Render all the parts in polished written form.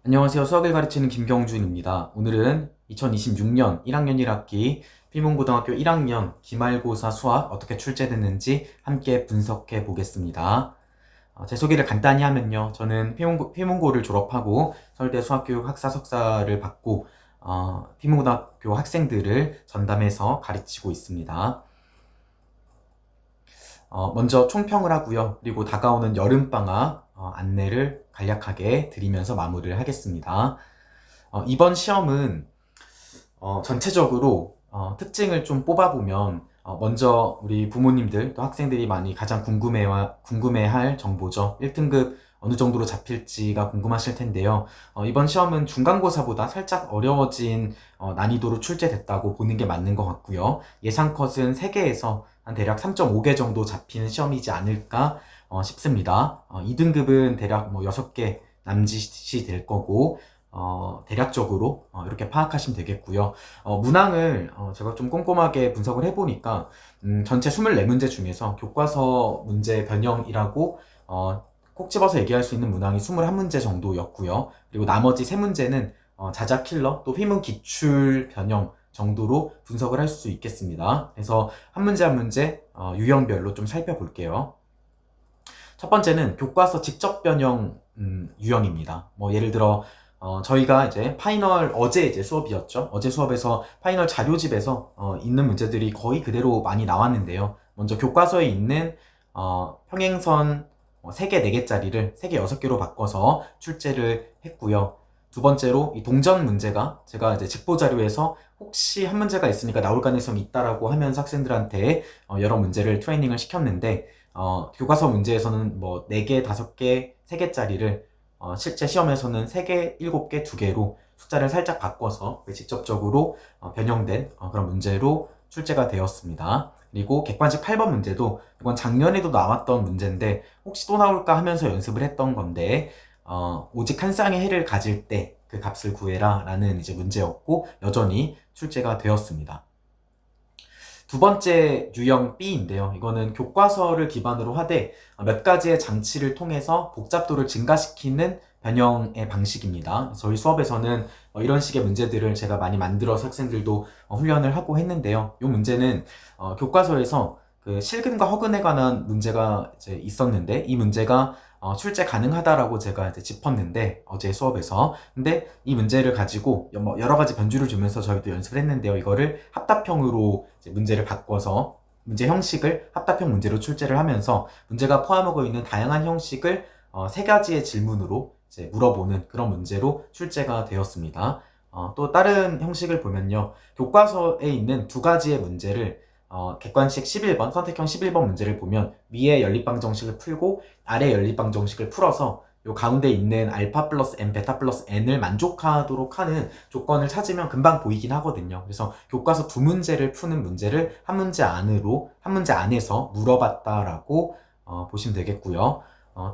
안녕하세요. 수학을 가르치는 김경준입니다. 오늘은 2026년 1학년 1학기 피문고등학교 1학년 기말고사 수학 어떻게 출제됐는지 함께 분석해 보겠습니다. 제 소개를 간단히 하면요. 저는 피문고를 졸업하고 서울대 수학교육 학사 석사를 받고 피문고등학교 학생들을 전담해서 가르치고 있습니다. 먼저 총평을 하고요. 그리고 다가오는 여름방학 안내를 간략하게 드리면서 마무리를 하겠습니다. 이번 시험은 전체적으로 특징을 좀 뽑아보면 먼저 우리 부모님들 또 학생들이 많이 가장 궁금해할 정보죠. 1등급 어느 정도로 잡힐지가 궁금하실 텐데요. 이번 시험은 중간고사보다 살짝 어려워진 난이도로 출제됐다고 보는 게 맞는 것 같고요. 예상 컷은 3개에서 한 대략 3.5개 정도 잡히는 시험이지 않을까 싶습니다. 2등급은 대략 뭐 6개 남짓이 될 거고 대략적으로 이렇게 파악하시면 되겠고요. 문항을 제가 좀 꼼꼼하게 분석을 해보니까 전체 24문제 중에서 교과서 문제 변형이라고 콕 집어서 얘기할 수 있는 문항이 21문제 정도였고요. 그리고 나머지 3문제는 자작 킬러 또 휘문 기출 변형 정도로 분석을 할 수 있겠습니다. 그래서 한 문제 한 문제 유형별로 좀 살펴볼게요. 첫 번째는 교과서 직접 변형 유형입니다. 뭐 예를 들어 저희가 이제 파이널 어제 이제 수업이었죠. 어제 수업에서 파이널 자료집에서 있는 문제들이 거의 그대로 많이 나왔는데요. 먼저 교과서에 있는 평행선 3개, 4개짜리를 3개, 6개로 바꿔서 출제를 했고요. 두 번째로 이 동전 문제가 제가 이제 직보 자료에서 혹시 한 문제가 있으니까 나올 가능성이 있다라고 하면서 학생들한테 여러 문제를 트레이닝을 시켰는데 교과서 문제에서는 뭐 4개, 5개, 3개짜리를 실제 시험에서는 3개, 7개, 2개로 숫자를 살짝 바꿔서 직접적으로 변형된 그런 문제로 출제가 되었습니다. 그리고 객관식 8번 문제도 이건 작년에도 나왔던 문제인데 혹시 또 나올까 하면서 연습을 했던 건데 오직 한 쌍의 해를 가질 때 그 값을 구해라 라는 이제 문제였고 여전히 출제가 되었습니다. 두 번째 유형 B인데요. 이거는 교과서를 기반으로 하되 몇 가지의 장치를 통해서 복잡도를 증가시키는 변형의 방식입니다. 저희 수업에서는 이런 식의 문제들을 제가 많이 만들어서 학생들도 훈련을 하고 했는데요. 이 문제는 교과서에서 그 실근과 허근에 관한 문제가 이제 있었는데 이 문제가 출제 가능하다라고 제가 이제 짚었는데 어제 수업에서 근데 이 문제를 가지고 여러 가지 변주를 주면서 저희도 연습을 했는데요. 이거를 합답형으로 이제 문제를 바꿔서 문제 형식을 합답형 문제로 출제를 하면서 문제가 포함하고 있는 다양한 형식을 3가지의 질문으로 이제 물어보는 그런 문제로 출제가 되었습니다. 또 다른 형식을 보면요. 교과서에 있는 2가지의 문제를 객관식 11번, 선택형 11번 문제를 보면 위에 연립방 정식을 풀고 아래 연립방 정식을 풀어서 요 가운데 있는 알파 플러스 n, 베타 플러스 n을 만족하도록 하는 조건을 찾으면 금방 보이긴 하거든요. 그래서 교과서 2문제를 푸는 문제를 한 문제 안에서 물어봤다라고 보시면 되겠고요.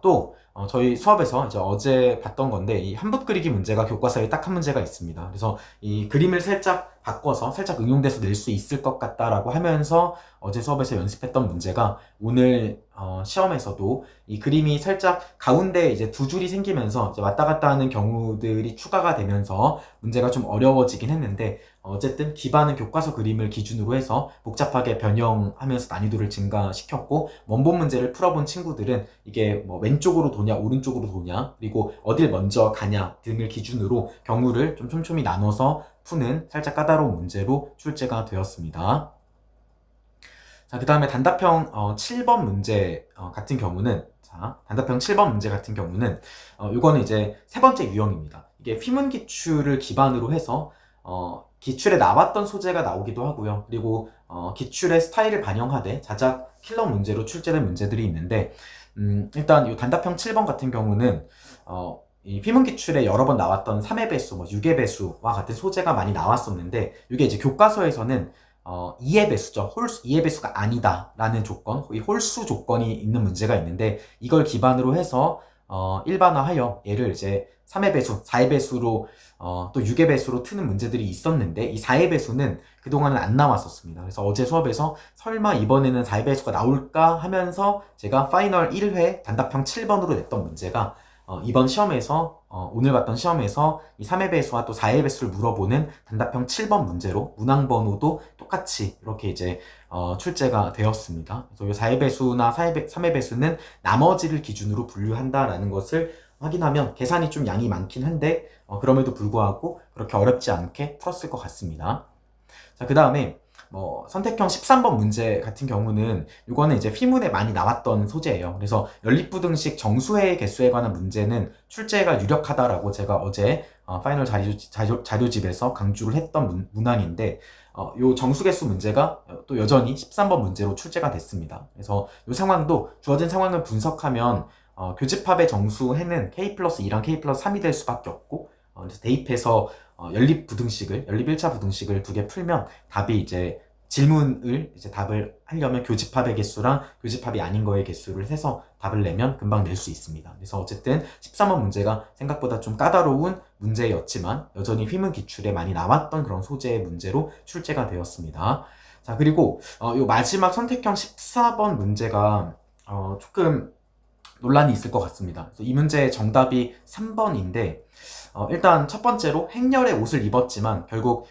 또 저희 수업에서 이제 어제 봤던 건데 이 한붓 그리기 문제가 교과서에 딱 한 문제가 있습니다. 그래서 이 그림을 살짝 바꿔서 살짝 응용돼서 낼 수 있을 것 같다라고 하면서 어제 수업에서 연습했던 문제가 오늘 시험에서도 이 그림이 살짝 가운데 이제 2줄이 생기면서 이제 왔다 갔다 하는 경우들이 추가가 되면서 문제가 좀 어려워지긴 했는데 어쨌든 기반은 교과서 그림을 기준으로 해서 복잡하게 변형하면서 난이도를 증가시켰고 원본 문제를 풀어본 친구들은 이게 뭐 왼쪽으로 도냐 오른쪽으로 도냐 그리고 어딜 먼저 가냐 등을 기준으로 경우를 좀 촘촘히 나눠서 푸는 살짝 까다로운 문제로 출제가 되었습니다. 자, 그 다음에 단답형 7번 문제 같은 경우는 단답형 7번 문제 같은 경우는 이거는 이제 세 번째 유형입니다. 이게 휘문 기출을 기반으로 해서 기출에 나왔던 소재가 나오기도 하고요. 그리고 기출의 스타일을 반영하되 자작 킬러 문제로 출제된 문제들이 있는데 일단 이 단답형 7번 같은 경우는 이 휘문 기출에 여러 번 나왔던 3의 배수, 뭐 6의 배수와 같은 소재가 많이 나왔었는데 이게 이제 교과서에서는 2의 배수죠. 2의 배수가 아니다라는 조건, 이 홀수 조건이 있는 문제가 있는데 이걸 기반으로 해서 일반화하여 얘를 이제 3의 배수, 4의 배수로 또 6의 배수로 트는 문제들이 있었는데 이 4의 배수는 그동안은 안 나왔었습니다. 그래서 어제 수업에서 설마 이번에는 4의 배수가 나올까 하면서 제가 파이널 1회 단답형 7번으로 냈던 문제가 이번 시험에서 오늘 봤던 시험에서 이 3의 배수와 또 4의 배수를 물어보는 단답형 7번 문제로 문항 번호도 똑같이 이렇게 이제 출제가 되었습니다. 그래서 이 4의 배수나 3의 배수는 나머지를 기준으로 분류한다라는 것을 확인하면 계산이 좀 양이 많긴 한데 그럼에도 불구하고 그렇게 어렵지 않게 풀었을 것 같습니다. 자, 그 다음에 선택형 13번 문제 같은 경우는 이거는 이제 휘문에 많이 나왔던 소재예요. 그래서 연립부등식 정수의 개수에 관한 문제는 출제가 유력하다라고 제가 어제 파이널 자료집에서 강조를 했던 문항인데 요 정수개수 문제가 또 여전히 13번 문제로 출제가 됐습니다. 그래서 이 상황도 주어진 상황을 분석하면 교집합의 정수해는 k 플러스 2랑 k 플러스 3이 될 수밖에 없고 그래서 대입해서 연립 1차 부등식을 두 개 풀면 답이 이제 질문을 이제 답을 하려면 교집합의 개수랑 교집합이 아닌 거의 개수를 해서 답을 내면 금방 낼 수 있습니다. 그래서 어쨌든 13번 문제가 생각보다 좀 까다로운 문제였지만 여전히 휘문 기출에 많이 나왔던 그런 소재의 문제로 출제가 되었습니다. 자, 그리고 요 마지막 선택형 14번 문제가 조금 논란이 있을 것 같습니다. 그래서 이 문제의 정답이 3번인데 일단 첫 번째로 행렬의 옷을 입었지만 결국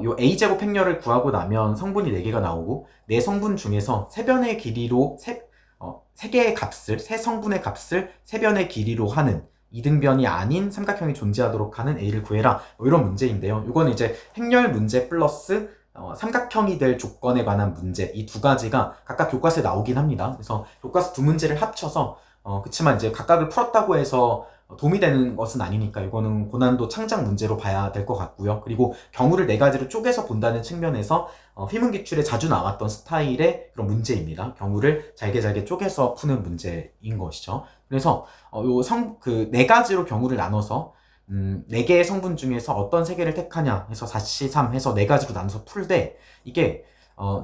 요 a제곱 행렬을 구하고 나면 성분이 4개가 나오고 4성분 중에서 세변의 길이로 세 개의 값을, 세 성분의 값을 세변의 길이로 하는 이등변이 아닌 삼각형이 존재하도록 하는 a를 구해라, 이런 문제인데요. 이거는 이제 행렬 문제 플러스 삼각형이 될 조건에 관한 문제, 이 두 가지가 각각 교과서에 나오긴 합니다. 그래서 교과서 두 문제를 합쳐서 그치만 이제 각각을 풀었다고 해서 도움이 되는 것은 아니니까 이거는 고난도 창작 문제로 봐야 될 것 같고요. 그리고 경우를 4가지로 쪼개서 본다는 측면에서 휘문 기출에 자주 나왔던 스타일의 그런 문제입니다. 경우를 잘게 쪼개서 푸는 문제인 것이죠. 그래서 그 4가지로 경우를 나눠서 4개의 성분 중에서 어떤 3개를 택하냐 해서 4C3 해서 4가지로 나눠서 풀되 이게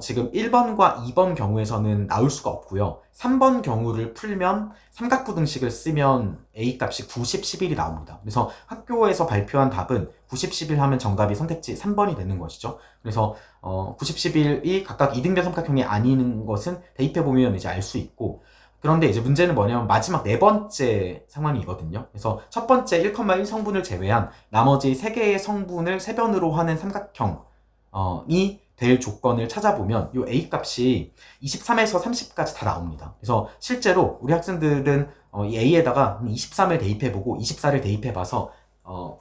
지금 1번과 2번 경우에서는 나올 수가 없고요. 3번 경우를 풀면 삼각부등식을 쓰면 A값이 90, 11이 나옵니다. 그래서 학교에서 발표한 답은 90, 11 하면 정답이 선택지 3번이 되는 것이죠. 그래서 90, 11이 각각 이등변 삼각형이 아닌 것은 대입해보면 이제 알 수 있고, 그런데 이제 문제는 뭐냐면 마지막 4번째 상황이거든요. 그래서 첫 번째 1,1 성분을 제외한 나머지 3개의 성분을 세변으로 하는 삼각형이 될 조건을 찾아보면 이 A 값이 23에서 30까지 다 나옵니다. 그래서 실제로 우리 학생들은 이 A에다가 23을 대입해보고 24를 대입해봐서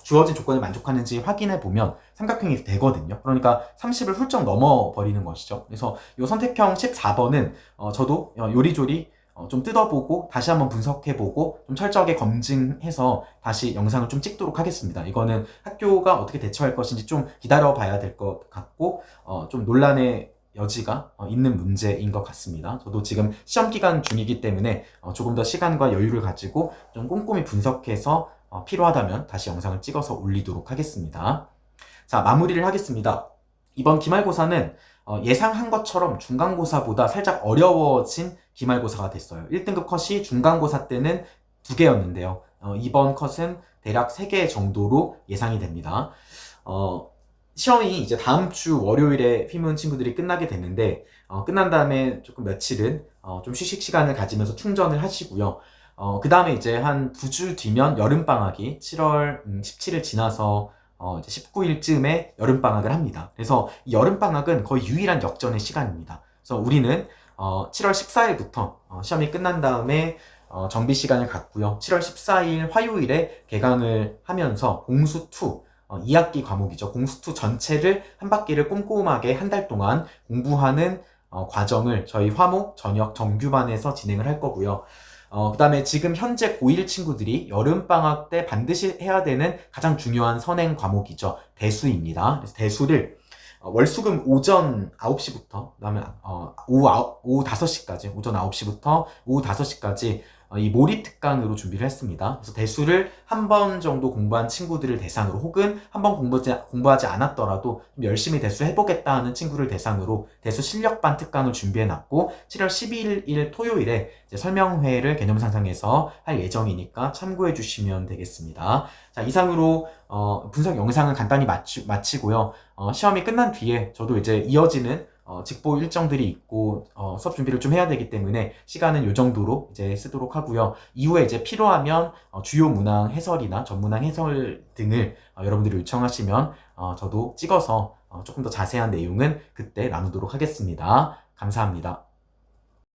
주어진 조건을 만족하는지 확인해보면 삼각형이 되거든요. 그러니까 30을 훌쩍 넘어버리는 것이죠. 그래서 이 선택형 14번은 저도 요리조리 좀 뜯어보고 다시 한번 분석해보고 좀 철저하게 검증해서 다시 영상을 좀 찍도록 하겠습니다. 이거는 학교가 어떻게 대처할 것인지 좀 기다려봐야 될 것 같고 좀 논란의 여지가 있는 문제인 것 같습니다. 저도 지금 시험 기간 중이기 때문에 조금 더 시간과 여유를 가지고 좀 꼼꼼히 분석해서 필요하다면 다시 영상을 찍어서 올리도록 하겠습니다. 자, 마무리를 하겠습니다. 이번 기말고사는 예상한 것처럼 중간고사보다 살짝 어려워진 기말고사가 됐어요. 1등급 컷이 중간고사 때는 2개였는데요. 이번 컷은 대략 3개 정도로 예상이 됩니다. 시험이 이제 다음 주 월요일에 휘문 친구들이 끝나게 됐는데 끝난 다음에 조금 며칠은 좀 휴식 시간을 가지면서 충전을 하시고요. 그 다음에 이제 한 2주 뒤면 여름방학이 7월 17일 지나서 이제 19일쯤에 여름방학을 합니다. 그래서 이 여름방학은 거의 유일한 역전의 시간입니다. 그래서 우리는 7월 14일부터 시험이 끝난 다음에 정비 시간을 갖고요. 7월 14일 화요일에 개강을 하면서 공수2 2학기 과목이죠. 공수2 전체를 한 바퀴를 꼼꼼하게 한 달 동안 공부하는 과정을 저희 화목 저녁 정규반에서 진행을 할 거고요. 그 다음에 지금 현재 고1 친구들이 여름방학 때 반드시 해야 되는 가장 중요한 선행 과목이죠. 대수입니다. 그래서 대수를 월수금 오전 9시부터, 그 다음에 오후 5시까지, 오전 9시부터 오후 5시까지 이 몰입 특강으로 준비를 했습니다. 그래서 대수를 한 번 정도 공부한 친구들을 대상으로, 혹은 한 번 공부하지 않았더라도 좀 열심히 대수 해보겠다 하는 친구를 대상으로 대수 실력반 특강을 준비해놨고 7월 11일 토요일에 이제 설명회를 개념상상에서 할 예정이니까 참고해 주시면 되겠습니다. 자, 이상으로 분석 영상은 간단히 마치고요. 시험이 끝난 뒤에 저도 이제 이어지는 직보 일정들이 있고 수업 준비를 좀 해야 되기 때문에 시간은 요 정도로 이제 쓰도록 하고요. 이후에 이제 필요하면 주요 문항 해설이나 전문항 해설 등을 여러분들이 요청하시면 저도 찍어서 조금 더 자세한 내용은 그때 나누도록 하겠습니다. 감사합니다.